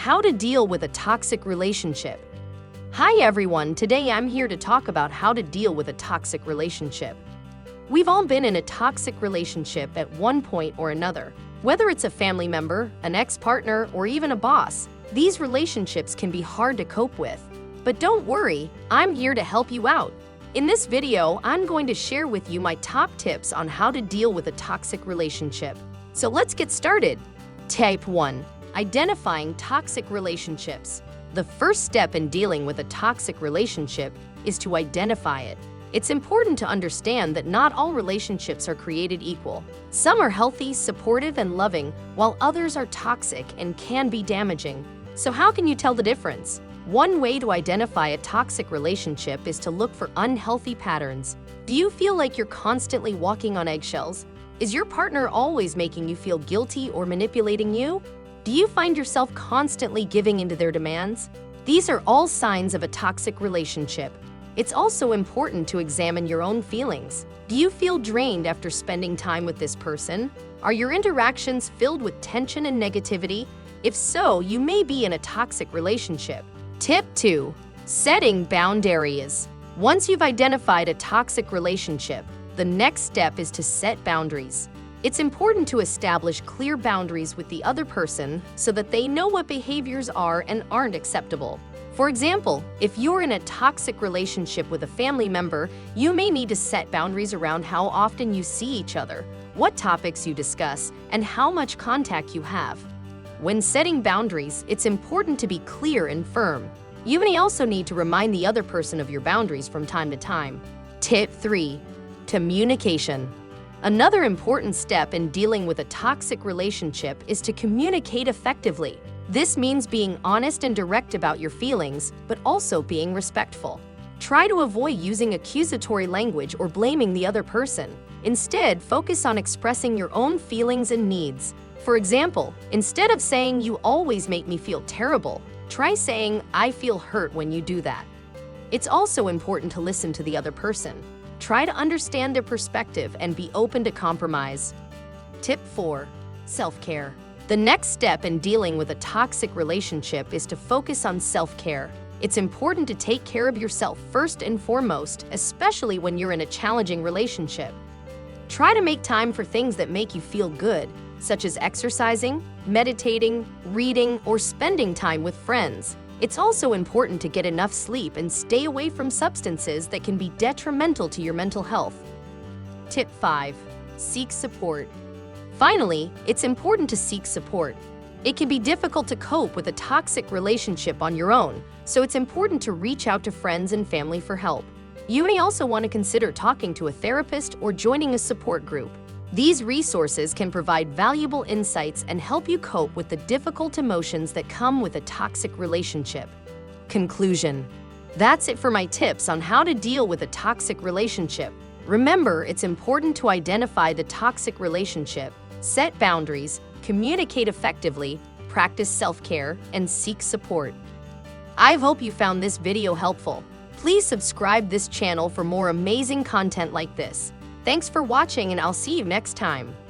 How to deal with a toxic relationship. Hi everyone, today I'm here to talk about how to deal with a toxic relationship. We've all been in a toxic relationship at one point or another. Whether it's a family member, an ex-partner, or even a boss, these relationships can be hard to cope with. But don't worry, I'm here to help you out. In this video, I'm going to share with you my top tips on how to deal with a toxic relationship. So let's get started. Type 1. Identifying toxic relationships. The first step in dealing with a toxic relationship is to identify it. It's important to understand that not all relationships are created equal. Some are healthy, supportive, and loving, while others are toxic and can be damaging. So how can you tell the difference? One way to identify a toxic relationship is to look for unhealthy patterns. Do you feel like you're constantly walking on eggshells? Is your partner always making you feel guilty or manipulating you? Do you find yourself constantly giving into their demands? These are all signs of a toxic relationship. It's also important to examine your own feelings. Do you feel drained after spending time with this person? Are your interactions filled with tension and negativity? If so, you may be in a toxic relationship. Tip 2. Setting boundaries. Once you've identified a toxic relationship, the next step is to set boundaries. It's important to establish clear boundaries with the other person so that they know what behaviors are and aren't acceptable. For example, if you're in a toxic relationship with a family member, you may need to set boundaries around how often you see each other, what topics you discuss, and how much contact you have. When setting boundaries, it's important to be clear and firm. You may also need to remind the other person of your boundaries from time to time. Tip 3. Communication. Another important step in dealing with a toxic relationship is to communicate effectively. This means being honest and direct about your feelings, but also being respectful. Try to avoid using accusatory language or blaming the other person. Instead, focus on expressing your own feelings and needs. For example, instead of saying "you always make me feel terrible," try saying "I feel hurt when you do that." It's also important to listen to the other person. Try to understand their perspective and be open to compromise. Tip 4. Self-care. The next step in dealing with a toxic relationship is to focus on self-care. It's important to take care of yourself first and foremost, especially when you're in a challenging relationship. Try to make time for things that make you feel good, such as exercising, meditating, reading, or spending time with friends. It's also important to get enough sleep and stay away from substances that can be detrimental to your mental health. Tip 5. Seek support. Finally, it's important to seek support. It can be difficult to cope with a toxic relationship on your own, so it's important to reach out to friends and family for help. You may also want to consider talking to a therapist or joining a support group. These resources can provide valuable insights and help you cope with the difficult emotions that come with a toxic relationship. Conclusion. That's it for my tips on how to deal with a toxic relationship. Remember, it's important to identify the toxic relationship, set boundaries, communicate effectively, practice self-care, and seek support. I hope you found this video helpful. Please subscribe this channel for more amazing content like this. Thanks for watching, and I'll see you next time.